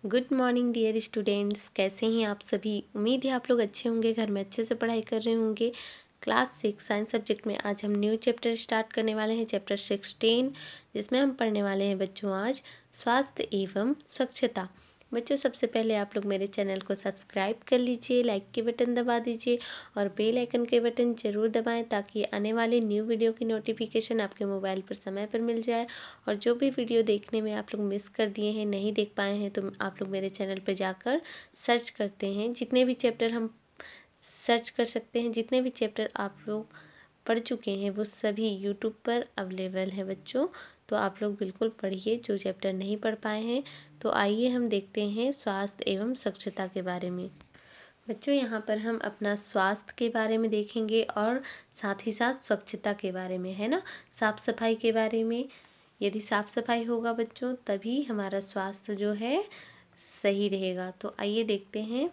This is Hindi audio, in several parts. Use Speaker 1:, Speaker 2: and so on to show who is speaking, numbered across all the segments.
Speaker 1: गुड मॉर्निंग डियर स्टूडेंट्स, कैसे हैं आप सभी। उम्मीद है आप लोग अच्छे होंगे, घर में अच्छे से पढ़ाई कर रहे होंगे। क्लास 6 साइंस सब्जेक्ट में आज हम न्यू चैप्टर स्टार्ट करने वाले हैं, चैप्टर 16, जिसमें हम पढ़ने वाले हैं बच्चों आज स्वास्थ्य एवं स्वच्छता। बच्चों सबसे पहले आप लोग मेरे चैनल को सब्सक्राइब कर लीजिए, लाइक के बटन दबा दीजिए और बेल आइकन के बटन ज़रूर दबाएं ताकि आने वाले न्यू वीडियो की नोटिफिकेशन आपके मोबाइल पर समय पर मिल जाए। और जो भी वीडियो देखने में आप लोग मिस कर दिए हैं, नहीं देख पाए हैं, तो आप लोग मेरे चैनल पर जाकर सर्च करते हैं। जितने भी चैप्टर हम सर्च कर सकते हैं, जितने भी चैप्टर आप लोग पढ़ चुके हैं वो सभी यूट्यूब पर अवेलेबल है बच्चों। तो आप लोग बिल्कुल पढ़िए जो चैप्टर नहीं पढ़ पाए हैं। तो आइए हम देखते हैं स्वास्थ्य एवं स्वच्छता के बारे में। बच्चों यहाँ पर हम अपना स्वास्थ्य के बारे में देखेंगे और साथ ही साथ स्वच्छता के बारे में, है ना, साफ सफाई के बारे में। यदि साफ सफाई होगा बच्चों तभी हमारा स्वास्थ्य जो है सही रहेगा। तो आइए देखते हैं।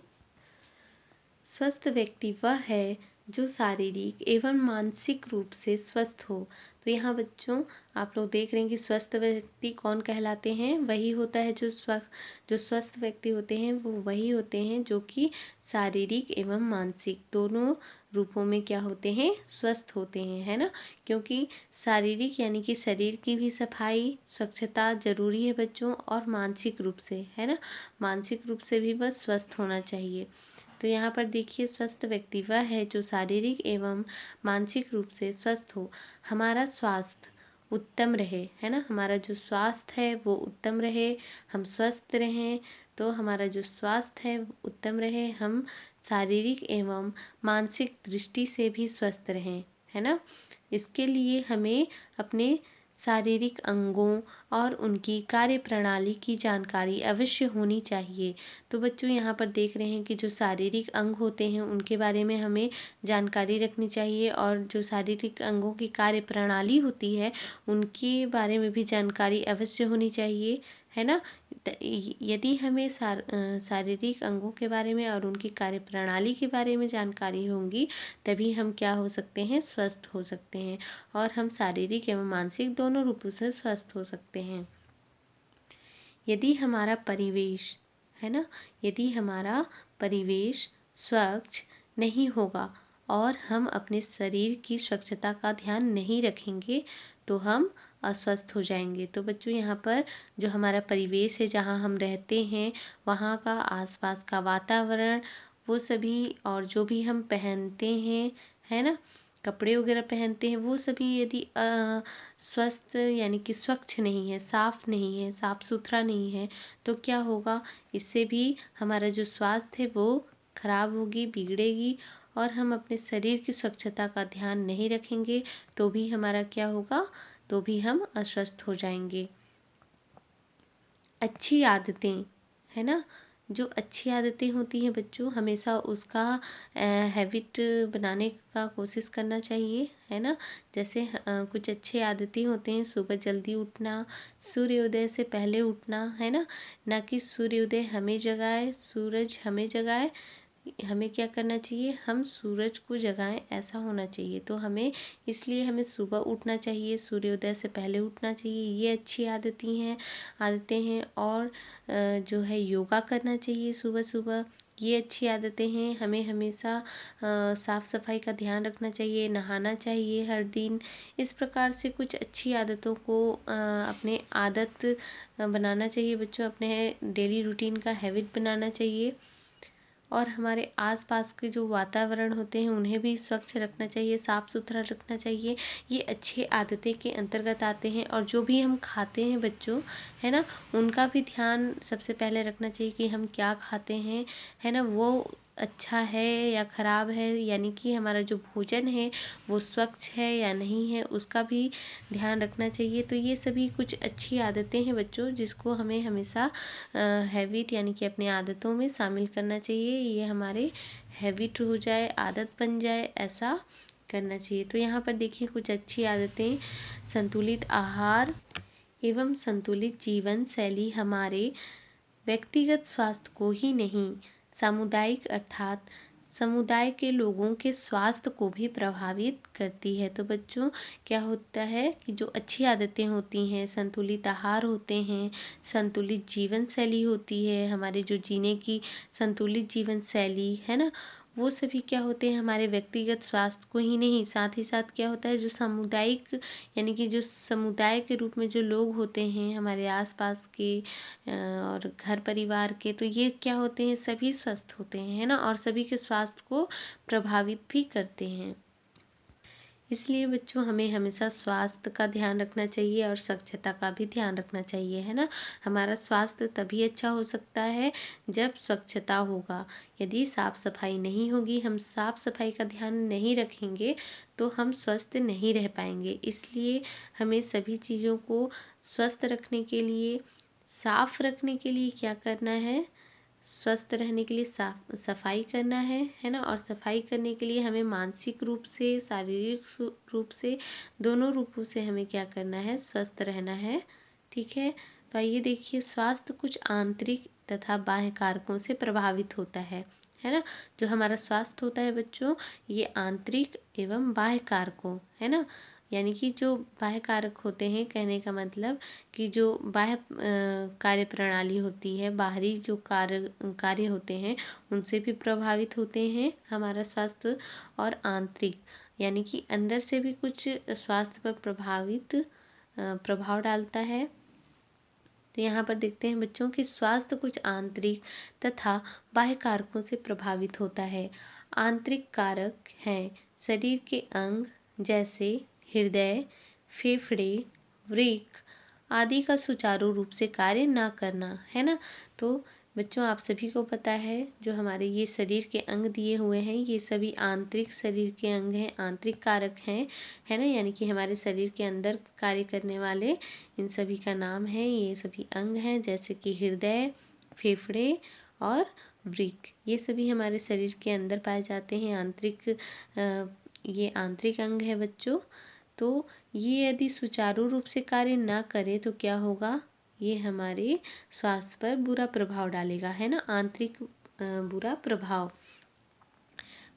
Speaker 1: स्वस्थ व्यक्ति वह है जो शारीरिक एवं मानसिक रूप से स्वस्थ हो। तो यहाँ बच्चों आप लोग देख रहे हैं कि स्वस्थ व्यक्ति कौन कहलाते हैं। वही होता है जो स्वस्थ व्यक्ति होते हैं वो वही होते हैं जो कि शारीरिक एवं मानसिक दोनों रूपों में क्या होते हैं, स्वस्थ होते हैं, है ना। क्योंकि शारीरिक यानी कि शरीर की भी सफाई स्वच्छता जरूरी है बच्चों, और मानसिक रूप से, है ना, मानसिक रूप से भी वह स्वस्थ होना चाहिए। तो यहाँ पर देखिए, स्वस्थ व्यक्ति वह है जो शारीरिक एवं मानसिक रूप से स्वस्थ हो। हमारा स्वास्थ्य उत्तम रहे, है ना, हमारा जो स्वास्थ्य है वो उत्तम रहे, हम स्वस्थ रहें। तो हमारा जो स्वास्थ्य है उत्तम रहे, हम शारीरिक एवं मानसिक दृष्टि से भी स्वस्थ रहें, है ना। इसके लिए हमें अपने शारीरिक अंगों और उनकी कार्यप्रणाली की जानकारी अवश्य होनी चाहिए। तो बच्चों यहाँ पर देख रहे हैं कि जो शारीरिक अंग होते हैं उनके बारे में हमें जानकारी रखनी चाहिए, और जो शारीरिक अंगों की कार्यप्रणाली होती है उनके बारे में भी जानकारी अवश्य होनी चाहिए, है ना। यदि हमें शारीरिक अंगों के बारे में और उनकी कार्यप्रणाली के बारे में जानकारी होगी तभी हम क्या हो सकते हैं, स्वस्थ हो सकते हैं, और हम शारीरिक एवं मानसिक दोनों रूपों से स्वस्थ हो सकते हैं। यदि हमारा परिवेश, है ना, यदि हमारा परिवेश स्वच्छ नहीं होगा और हम अपने शरीर की स्वच्छता का ध्यान नहीं रखेंगे तो हम अस्वस्थ हो जाएंगे। तो बच्चों यहाँ पर जो हमारा परिवेश है, जहाँ हम रहते हैं, वहाँ का आसपास का वातावरण, वो सभी, और जो भी हम पहनते हैं, है ना, कपड़े वगैरह पहनते हैं, वो सभी यदि स्वस्थ यानी कि स्वच्छ नहीं है, साफ नहीं है, साफ सुथरा नहीं है, तो क्या होगा, इससे भी हमारा जो स्वास्थ्य है वो खराब होगी, बिगड़ेगी। और हम अपने शरीर की स्वच्छता का ध्यान नहीं रखेंगे तो भी हमारा क्या होगा, तो भी हम अस्वस्थ हो जाएंगे। अच्छी आदतें, है ना, जो अच्छी आदतें होती हैं बच्चों, हमेशा उसका हैबिट बनाने का कोशिश करना चाहिए, है ना। जैसे कुछ अच्छी आदतें होते हैं, सुबह जल्दी उठना, सूर्योदय से पहले उठना, है ना, ना कि सूर्योदय हमें जगाए, सूरज हमें जगाए। हमें क्या करना चाहिए, हम सूरज को जगाएं, ऐसा होना चाहिए। तो हमें इसलिए हमें सुबह उठना चाहिए, सूर्योदय से पहले उठना चाहिए, ये अच्छी आदतें हैं। और जो है योगा करना चाहिए सुबह सुबह, ये अच्छी आदतें हैं। हमें हमेशा साफ सफाई का ध्यान रखना चाहिए, नहाना चाहिए हर दिन। इस प्रकार से कुछ अच्छी आदतों को अपने आदत बनाना चाहिए बच्चों, अपने डेली रूटीन का हैबिट बनाना चाहिए। और हमारे आसपास के जो वातावरण होते हैं उन्हें भी स्वच्छ रखना चाहिए, साफ़ सुथरा रखना चाहिए। ये अच्छी आदतें के अंतर्गत आते हैं। और जो भी हम खाते हैं बच्चों, है ना, उनका भी ध्यान सबसे पहले रखना चाहिए कि हम क्या खाते हैं, है ना, वो अच्छा है या ख़राब है, यानी कि हमारा जो भोजन है वो स्वच्छ है या नहीं है, उसका भी ध्यान रखना चाहिए। तो ये सभी कुछ अच्छी आदतें हैं बच्चों, जिसको हमें हमेशा हैबिट यानी कि अपनी आदतों में शामिल करना चाहिए। ये हमारे हैबिट हो जाए, आदत बन जाए, ऐसा करना चाहिए। तो यहाँ पर देखिए कुछ अच्छी आदतें, संतुलित आहार एवं संतुलित जीवन शैली हमारे व्यक्तिगत स्वास्थ्य को ही नहीं, सामुदायिक अर्थात समुदाय के लोगों के स्वास्थ्य को भी प्रभावित करती है। तो बच्चों क्या होता है कि जो अच्छी आदतें होती हैं, संतुलित आहार होते हैं, संतुलित जीवन शैली होती है, हमारे जो जीने की संतुलित जीवन शैली है ना, वो सभी क्या होते हैं हमारे व्यक्तिगत स्वास्थ्य को ही नहीं, साथ ही साथ क्या होता है जो सामुदायिक यानी कि जो समुदाय के रूप में जो लोग होते हैं हमारे आसपास के और घर परिवार के, तो ये क्या होते हैं सभी स्वस्थ होते हैं, है ना, और सभी के स्वास्थ्य को प्रभावित भी करते हैं। इसलिए बच्चों हमें हमेशा स्वास्थ्य का ध्यान रखना चाहिए और स्वच्छता का भी ध्यान रखना चाहिए, है ना। हमारा स्वास्थ्य तभी अच्छा हो सकता है जब स्वच्छता होगा। यदि साफ सफाई नहीं होगी, हम साफ सफाई का ध्यान नहीं रखेंगे तो हम स्वस्थ नहीं रह पाएंगे। इसलिए हमें सभी चीज़ों को स्वस्थ रखने के लिए, साफ रखने के लिए क्या करना है, स्वस्थ रहने के लिए साफ सफाई करना है ना। और सफाई करने के लिए हमें मानसिक रूप से, शारीरिक रूप से, दोनों रूपों से हमें क्या करना है, स्वस्थ रहना है। ठीक है। तो आइए देखिए, स्वास्थ्य कुछ आंतरिक तथा बाह्य कारकों से प्रभावित होता है ना। जो हमारा स्वास्थ्य होता है बच्चों, ये आंतरिक एवं बाह्य कारकों, है ना। यानी कि जो बाह्य कारक होते हैं, कहने का मतलब कि जो बाह्य कार्य प्रणाली होती है, बाहरी जो कार्य होते हैं उनसे भी प्रभावित होते हैं हमारा स्वास्थ्य। और आंतरिक यानी कि अंदर से भी कुछ स्वास्थ्य पर प्रभाव डालता है। तो यहाँ पर देखते हैं बच्चों कि स्वास्थ्य कुछ आंतरिक तथा बाह्य कारकों से प्रभावित होता है। आंतरिक कारक हैं शरीर के अंग जैसे हृदय, फेफड़े, वृक्क आदि का सुचारू रूप से कार्य ना करना, है ना। तो बच्चों आप सभी को पता है जो हमारे ये शरीर के अंग दिए हुए हैं, ये सभी आंतरिक शरीर के अंग हैं, आंतरिक कारक हैं, है ना। यानी कि हमारे शरीर के अंदर कार्य करने वाले इन सभी का नाम है, ये सभी अंग हैं, जैसे कि हृदय, फेफड़े और वृक्क। ये सभी हमारे शरीर के अंदर पाए जाते हैं, ये आंतरिक अंग है बच्चों। तो ये यदि सुचारू रूप से कार्य ना करे तो क्या होगा, ये हमारे स्वास्थ्य पर बुरा प्रभाव डालेगा, है ना, आंतरिक बुरा प्रभाव।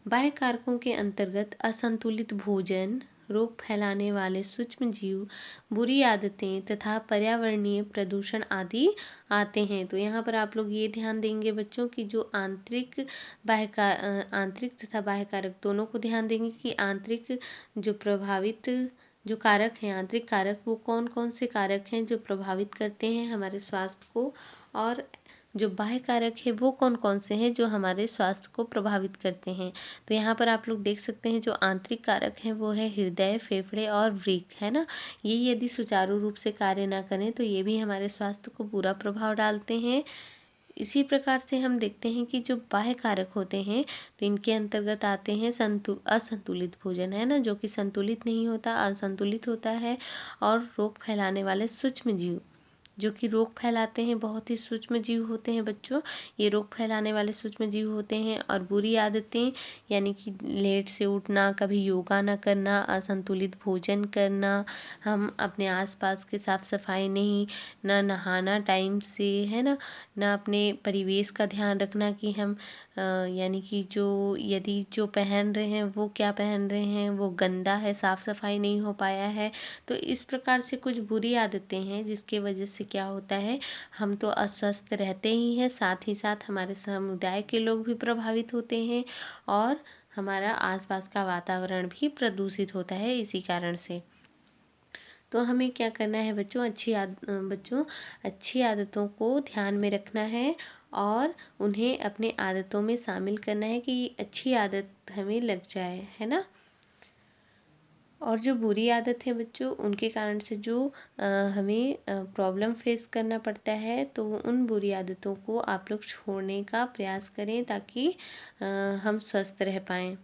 Speaker 1: बाह्य कारकों के अंतर्गत असंतुलित भोजन, रोग फैलाने वाले सूक्ष्म जीव, बुरी आदतें तथा पर्यावरणीय प्रदूषण आदि आते हैं। तो यहाँ पर आप लोग ये ध्यान देंगे बच्चों कि जो आंतरिक तथा बाह्य कारक दोनों को ध्यान देंगे कि आंतरिक जो प्रभावित जो कारक हैं, आंतरिक कारक, वो कौन कौन से कारक हैं जो प्रभावित करते हैं हमारे स्वास्थ्य को, और जो बाह्य कारक है वो कौन कौन से हैं जो हमारे स्वास्थ्य को प्रभावित करते हैं। तो यहाँ पर आप लोग देख सकते हैं जो आंतरिक कारक हैं वो है हृदय, फेफड़े और वृक्क, है ना। ये यदि सुचारू रूप से कार्य ना करें तो ये भी हमारे स्वास्थ्य को बुरा प्रभाव डालते हैं। इसी प्रकार से हम देखते हैं कि जो बाह्य कारक होते हैं तो इनके अंतर्गत आते हैं असंतुलित भोजन, है ना, जो कि संतुलित नहीं होता, असंतुलित होता है। और रोग फैलाने वाले सूक्ष्म जीव, जो कि रोग फैलाते हैं, बहुत ही सूक्ष्म जीव होते हैं बच्चों, ये रोग फैलाने वाले सूक्ष्म जीव होते हैं। और बुरी आदतें यानी कि लेट से उठना, कभी योगा ना करना, असंतुलित भोजन करना, हम अपने आसपास के साफ सफाई नहीं, ना नहाना टाइम से, है ना, ना अपने परिवेश का ध्यान रखना कि हम यानी कि यदि जो पहन रहे हैं वो क्या पहन रहे हैं, वो गंदा है, साफ सफाई नहीं हो पाया है। तो इस प्रकार से कुछ बुरी आदतें हैं जिसके वजह से क्या होता है, हम तो अस्वस्थ रहते ही हैं, साथ ही साथ हमारे समुदाय के लोग भी प्रभावित होते हैं और हमारा आसपास का वातावरण भी प्रदूषित होता है इसी कारण से। तो हमें क्या करना है बच्चों, अच्छी आदतों को ध्यान में रखना है और उन्हें अपने आदतों में शामिल करना है कि अच्छी आदत हमें लग जाए, है ना। और जो बुरी आदत है बच्चों, उनके कारण से जो हमें प्रॉब्लम फेस करना पड़ता है, तो उन बुरी आदतों को आप लोग छोड़ने का प्रयास करें ताकि हम स्वस्थ रह पाएँ।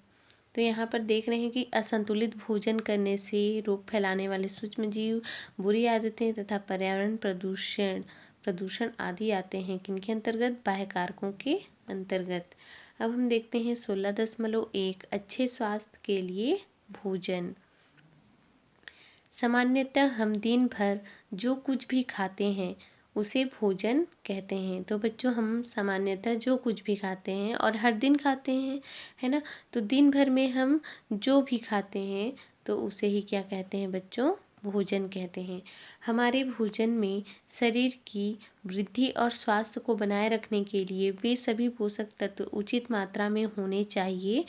Speaker 1: तो यहाँ पर देख रहे हैं कि असंतुलित भोजन करने से रोग फैलाने वाले सूक्ष्म जीव, बुरी आदतें तथा पर्यावरण प्रदूषण आदि आते हैं, किनके अंतर्गत, बाह्य कारकों के अंतर्गत। अब हम देखते हैं 16.1 अच्छे स्वास्थ्य के लिए भोजन। सामान्यतः हम दिन भर जो कुछ भी खाते हैं उसे भोजन कहते हैं। तो बच्चों हम सामान्यतः जो कुछ भी खाते हैं और हर दिन खाते हैं, है ना, तो दिन भर में हम जो भी खाते हैं तो उसे ही क्या कहते हैं बच्चों, भोजन कहते हैं। हमारे भोजन में शरीर की वृद्धि और स्वास्थ्य को बनाए रखने के लिए वे सभी पोषक तत्व उचित मात्रा में होने चाहिए।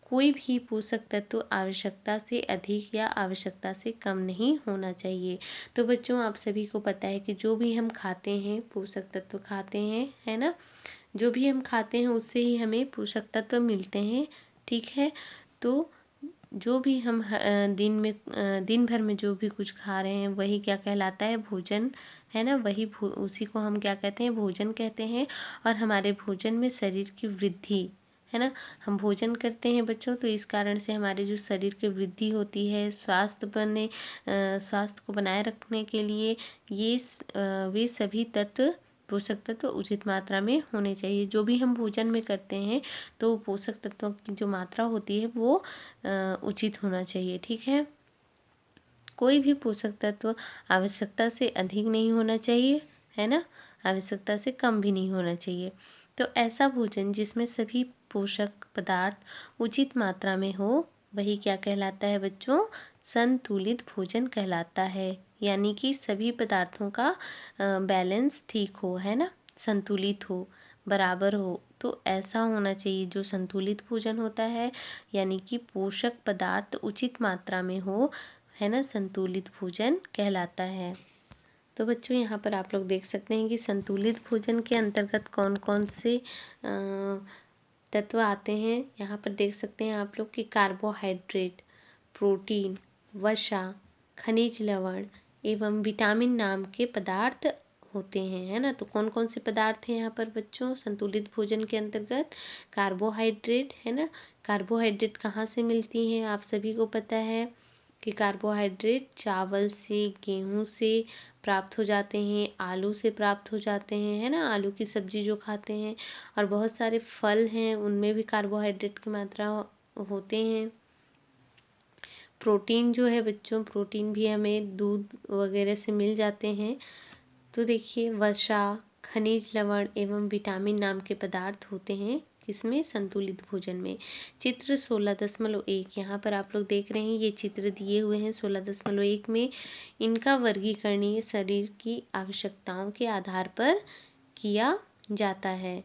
Speaker 1: कोई भी पोषक तत्व आवश्यकता से अधिक या आवश्यकता से कम नहीं होना चाहिए। तो बच्चों आप सभी को पता है कि जो भी हम खाते हैं, पोषक तत्व खाते हैं, है ना, जो भी हम खाते हैं उससे ही हमें पोषक तत्व मिलते हैं। ठीक है, तो जो भी हम दिन भर में जो भी कुछ खा रहे हैं वही क्या कहलाता है, भोजन, है ना, उसी को हम क्या कहते हैं, भोजन कहते हैं। और हमारे भोजन में शरीर की वृद्धि, है ना, हम भोजन करते हैं बच्चों तो इस कारण से हमारे जो शरीर की वृद्धि होती है, स्वास्थ्य को बनाए रखने के लिए वे सभी तत्व, पोषक तत्व उचित मात्रा में होने चाहिए। जो भी हम भोजन में करते हैं तो पोषक तत्वों की जो मात्रा होती है वो उचित होना चाहिए। ठीक है, कोई भी पोषक तत्व आवश्यकता से अधिक नहीं होना चाहिए, है ना, आवश्यकता से कम भी नहीं होना चाहिए। तो ऐसा भोजन जिसमें सभी पोषक पदार्थ उचित मात्रा में हो वही क्या कहलाता है बच्चों, संतुलित भोजन कहलाता है। यानी कि सभी पदार्थों का बैलेंस ठीक हो, है ना, संतुलित हो, बराबर हो। तो ऐसा होना चाहिए जो संतुलित भोजन होता है, यानी कि पोषक पदार्थ उचित मात्रा में हो, है ना, संतुलित भोजन कहलाता है। तो बच्चों यहाँ पर आप लोग देख सकते हैं कि संतुलित भोजन के अंतर्गत कौन कौन से तत्व आते हैं। यहाँ पर देख सकते हैं आप लोग कि कार्बोहाइड्रेट, प्रोटीन, वसा, खनिज लवण एवं विटामिन नाम के पदार्थ होते हैं, है ना। तो कौन कौन से पदार्थ हैं यहाँ पर बच्चों संतुलित भोजन के अंतर्गत, कार्बोहाइड्रेट, है ना। कार्बोहाइड्रेट कहाँ से मिलती हैं, आप सभी को पता है कि कार्बोहाइड्रेट चावल से, गेहूं से प्राप्त हो जाते हैं, आलू से प्राप्त हो जाते हैं, है ना, आलू की सब्जी जो खाते हैं। और बहुत सारे फल हैं उनमें भी कार्बोहाइड्रेट की मात्रा होते हैं। प्रोटीन जो है बच्चों, प्रोटीन भी हमें दूध वगैरह से मिल जाते हैं। तो देखिए वसा, खनिज लवण एवं विटामिन नाम के पदार्थ होते हैं किसमें, संतुलित भोजन में। चित्र 16.1 यहाँ पर आप लोग देख रहे हैं, ये चित्र दिए हुए हैं 16.1 में। इनका वर्गीकरण शरीर की आवश्यकताओं के आधार पर किया जाता है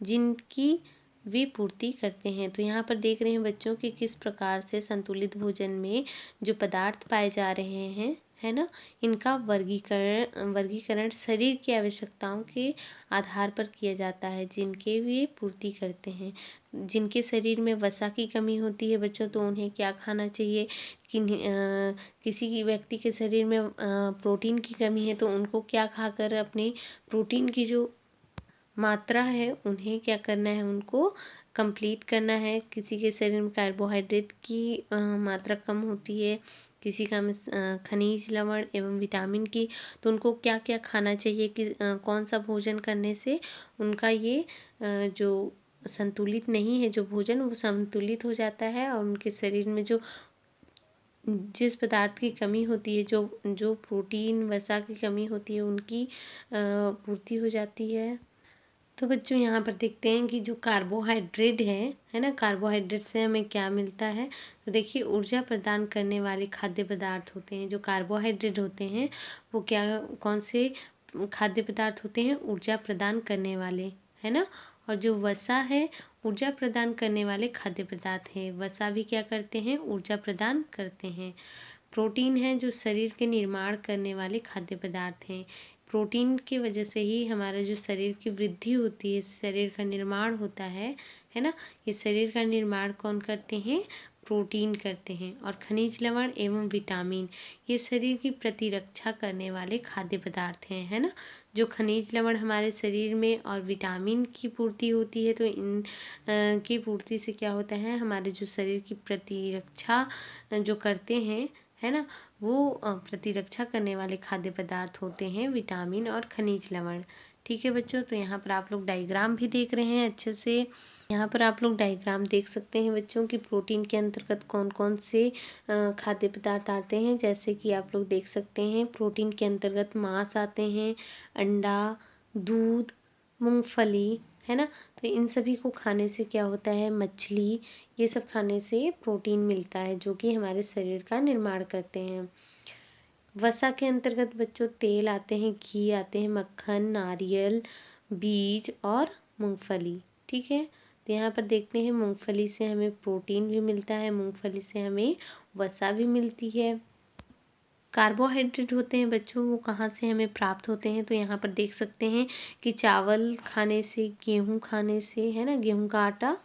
Speaker 1: जिनकी वे पूर्ति करते हैं। तो यहाँ पर देख रहे हैं बच्चों कि किस प्रकार से संतुलित भोजन में जो पदार्थ पाए जा रहे हैं, है ना, इनका वर्गीकरण शरीर की आवश्यकताओं के आधार पर किया जाता है जिनके वे पूर्ति करते हैं। जिनके शरीर में वसा की कमी होती है बच्चों तो उन्हें क्या खाना चाहिए, किसी की व्यक्ति के शरीर में प्रोटीन की कमी है तो उनको क्या खाकर अपने प्रोटीन की जो मात्रा है उन्हें क्या करना है, उनको कंप्लीट करना है। किसी के शरीर में कार्बोहाइड्रेट की मात्रा कम होती है, किसी का में खनिज लवण एवं विटामिन की, तो उनको क्या क्या खाना चाहिए कि कौन सा भोजन करने से उनका ये जो संतुलित नहीं है जो भोजन वो संतुलित हो जाता है और उनके शरीर में जो जिस पदार्थ की कमी होती है, जो जो प्रोटीन वसा की कमी होती है उनकी पूर्ति हो जाती है। तो बच्चों यहाँ पर देखते हैं कि जो कार्बोहाइड्रेट है ना, कार्बोहाइड्रेट से हमें क्या मिलता है। तो देखिए ऊर्जा प्रदान करने वाले खाद्य पदार्थ होते हैं। जो कार्बोहाइड्रेट होते हैं वो क्या, कौन से खाद्य पदार्थ होते हैं, ऊर्जा प्रदान करने वाले, है ना। और जो वसा है ऊर्जा प्रदान करने वाले खाद्य पदार्थ हैं। वसा भी क्या करते हैं, ऊर्जा प्रदान करते हैं। प्रोटीन है जो शरीर के निर्माण करने वाले खाद्य पदार्थ हैं। प्रोटीन की वजह से ही हमारा जो शरीर की वृद्धि होती है, शरीर का निर्माण होता है ना। ये शरीर का निर्माण कौन करते हैं, प्रोटीन करते हैं। और खनिज लवण एवं विटामिन ये शरीर की प्रतिरक्षा करने वाले खाद्य पदार्थ हैं, है ना। जो खनिज लवण हमारे शरीर में और विटामिन की पूर्ति होती है तो इन की पूर्ति से क्या होता है, हमारे जो शरीर की प्रतिरक्षा जो करते हैं, है ना, वो प्रतिरक्षा करने वाले खाद्य पदार्थ होते हैं विटामिन और खनिज लवण। ठीक है बच्चों, तो यहाँ पर आप लोग डायग्राम भी देख रहे हैं अच्छे से। यहाँ पर आप लोग डायग्राम देख सकते हैं बच्चों कि प्रोटीन के अंतर्गत कौन कौन से खाद्य पदार्थ आते हैं। जैसे कि आप लोग देख सकते हैं प्रोटीन के अंतर्गत मांस आते हैं, अंडा, दूध, मूंगफली, है ना। तो इन सभी को खाने से क्या होता है, मछली, ये सब खाने से प्रोटीन मिलता है जो कि हमारे शरीर का निर्माण करते हैं। वसा के अंतर्गत बच्चों तेल आते हैं, घी आते हैं, मक्खन, नारियल, बीज और मूंगफली। ठीक है, तो यहाँ पर देखते हैं मूंगफली से हमें प्रोटीन भी मिलता है, मूंगफली से हमें वसा भी मिलती है। कार्बोहाइड्रेट होते हैं बच्चों, वो कहाँ से हमें प्राप्त होते हैं, तो यहाँ पर देख सकते हैं कि चावल खाने से, गेहूँ खाने से, है ना, गेहूँ का आटा,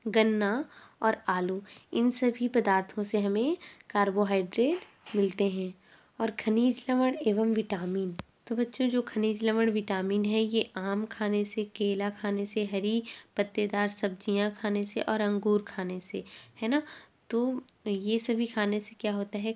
Speaker 1: गन्ना और आलू, इन सभी पदार्थों से हमें कार्बोहाइड्रेट मिलते हैं। और खनिज लवण एवं विटामिन, तो बच्चों जो खनिज लवण विटामिन है ये आम खाने से, केला खाने से, हरी पत्तेदार सब्जियां खाने से और अंगूर खाने से, है ना। तो ये सभी खाने से क्या होता है,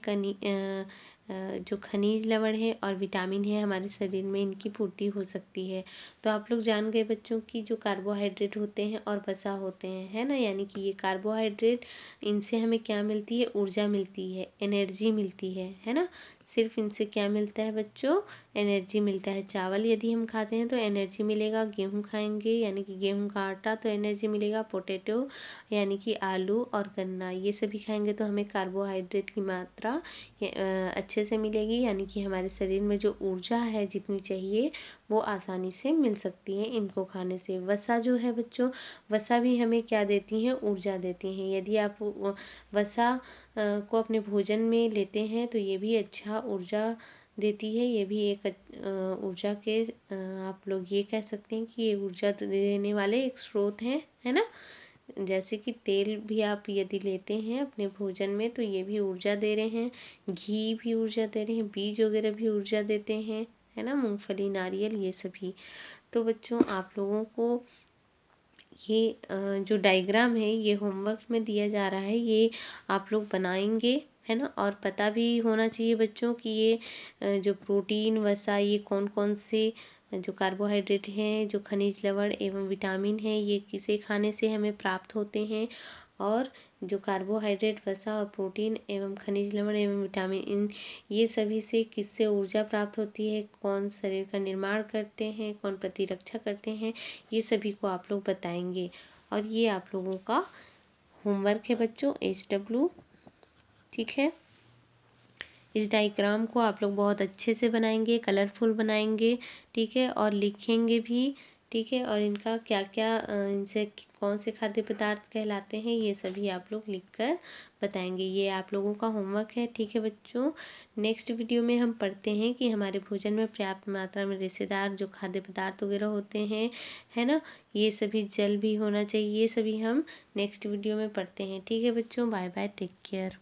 Speaker 1: जो खनिज लवण है और विटामिन है हमारे शरीर में, इनकी पूर्ति हो सकती है। तो आप लोग जान गए बच्चों कि जो कार्बोहाइड्रेट होते हैं और वसा होते हैं, है ना, यानी कि ये कार्बोहाइड्रेट, इनसे हमें क्या मिलती है, ऊर्जा मिलती है, एनर्जी मिलती है ना। सिर्फ इनसे क्या मिलता है बच्चों, एनर्जी मिलता है। चावल यदि हम खाते हैं तो एनर्जी मिलेगा, गेहूँ खाएंगे यानी कि गेहूँ का आटा तो एनर्जी मिलेगा, पोटैटो यानी कि आलू और गन्ना, ये सभी खाएंगे तो हमें कार्बोहाइड्रेट की मात्रा अच्छे से मिलेगी, यानी कि हमारे शरीर में जो ऊर्जा है जितनी चाहिए वो आसानी से मिल सकती है इनको खाने से। वसा जो है बच्चों, वसा भी हमें क्या देती हैं, ऊर्जा देती हैं। यदि आप वसा को अपने भोजन में लेते हैं तो ये भी अच्छा ऊर्जा देती है। ये भी एक ऊर्जा के आप लोग ये कह सकते हैं कि ये ऊर्जा देने वाले एक स्रोत हैं, है ना। जैसे कि तेल भी आप यदि लेते हैं अपने भोजन में तो ये भी ऊर्जा दे रहे हैं, घी भी ऊर्जा दे रहे हैं, बीज वगैरह भी ऊर्जा देते हैं, है ना, मूंगफली, नारियल, ये सभी। तो बच्चों आप लोगों को ये जो डायग्राम है ये होमवर्क में दिया जा रहा है, ये आप लोग बनाएंगे, है ना। और पता भी होना चाहिए बच्चों कि ये जो प्रोटीन, वसा, ये कौन कौन से जो कार्बोहाइड्रेट हैं, जो खनिज लवण एवं विटामिन हैं, ये किसे खाने से हमें प्राप्त होते हैं। और जो कार्बोहाइड्रेट, वसा और प्रोटीन एवं खनिज लवण एवं विटामिन, इन ये सभी से किससे ऊर्जा प्राप्त होती है, कौन शरीर का निर्माण करते हैं, कौन प्रतिरक्षा करते हैं, ये सभी को आप लोग बताएंगे। और ये आप लोगों का होमवर्क है बच्चों, HW। ठीक है, इस डायग्राम को आप लोग बहुत अच्छे से बनाएंगे, कलरफुल बनाएंगे, ठीक है, और लिखेंगे भी, ठीक है। और इनका क्या क्या इनसे कौन से खाद्य पदार्थ कहलाते हैं ये सभी आप लोग लिखकर बताएंगे। ये आप लोगों का होमवर्क है, ठीक है बच्चों। नेक्स्ट वीडियो में हम पढ़ते हैं कि हमारे भोजन में पर्याप्त मात्रा में रेशेदार जो खाद्य पदार्थ वगैरह होते हैं, है ना, ये सभी जल भी होना चाहिए, ये सभी हम नेक्स्ट वीडियो में पढ़ते हैं। ठीक है बच्चों, बाय बाय, टेक केयर।